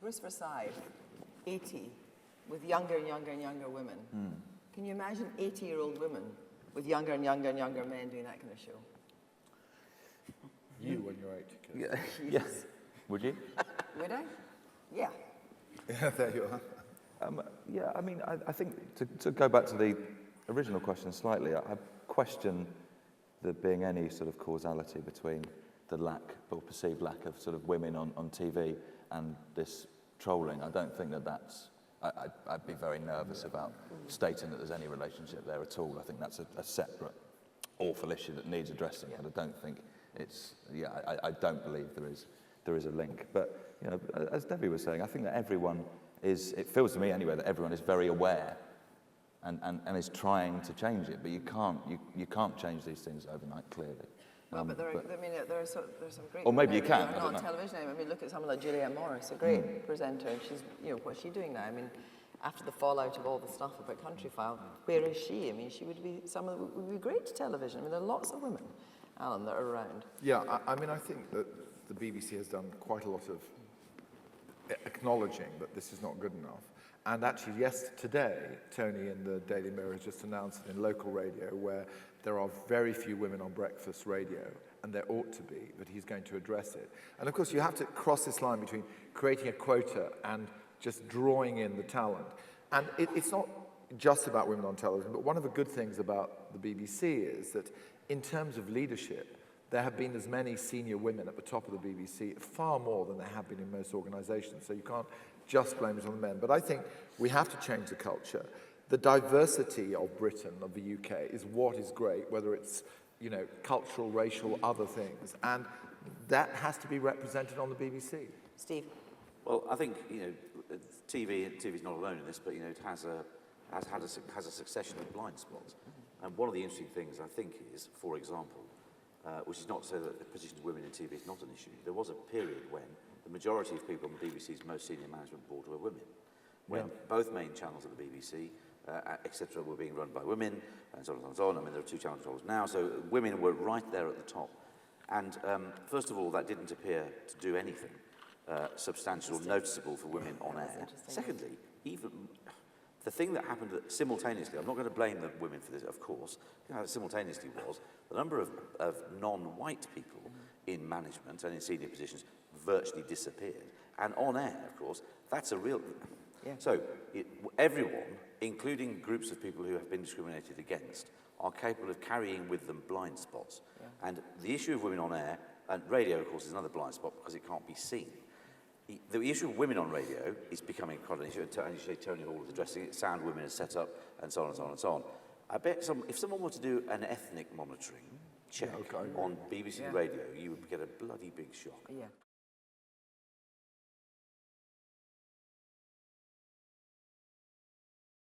Bruce Forsyth, 80, with younger and younger and younger women. Can you imagine 80-year-old women with younger and younger and younger men doing that kind of show? You when you're 80, Kirsty. Yeah. Yes. Would you? Would I? Yeah. Yeah, there you are. Yeah, I mean, I think to go back to the original question slightly, I question there being any sort of causality between the lack or perceived lack of sort of women on TV and this trolling. I don't think that's... I'd be very nervous about stating that there's any relationship there at all. I think that's a separate, awful issue that needs addressing, but I don't think it's... Yeah, I don't believe there is a link. But, you know, as Debbie was saying, I think that everyone is... It feels to me anyway that everyone is very aware and is trying to change it, but you can't change these things overnight, clearly. Well, but there are some great... Or maybe you women can, who are I don't on know. television. I mean, look at someone like Juliette Morris, a great presenter. She's, you know, what's she doing now? I mean, after the fallout of all the stuff about Country File, where is she? I mean, she would be would be great to television. I mean, there are lots of women, Alan, that are around. Yeah, I mean, I think that the BBC has done quite a lot of acknowledging that this is not good enough. And actually, today, Tony in the Daily Mirror has just announced it in local radio where there are very few women on breakfast radio, and there ought to be, but he's going to address it. And of course, you have to cross this line between creating a quota and just drawing in the talent. And it's not just about women on television, but one of the good things about the BBC is that in terms of leadership, there have been as many senior women at the top of the BBC, far more than there have been in most organisations. So you can't just blame it on the men. But I think we have to change the culture. The diversity of Britain, of the UK, is what is great, whether it's, you know, cultural, racial, other things. And that has to be represented on the BBC. Steve? Well, I think, you know, TV's not alone in this, but, you know, it has a succession of blind spots. And one of the interesting things, I think, is, for example, which is not to say that the position of women in TV is not an issue. There was a period when the majority of people on the BBC's most senior management board were women. When both main channels of the BBC, etc., were being run by women, and so on and so on. I mean, there are 2 channel controls now, so women were right there at the top. And first of all, that didn't appear to do anything substantial or noticeable for women on air. Secondly, even the thing that happened simultaneously, I'm not going to blame the women for this, of course, simultaneously was the number of non-white people in management and in senior positions virtually disappeared. And on air, of course, that's a real... Yeah. So everyone, including groups of people who have been discriminated against, are capable of carrying with them blind spots. Yeah. And the issue of women on air, and radio, of course, is another blind spot because it can't be seen. The issue of women on radio is becoming quite an issue, and Tony Hall is addressing it, Sound Women is set up, and so on and so on and so on. I bet if someone were to do an ethnic monitoring check on BBC Radio, you would get a bloody big shock. Yeah.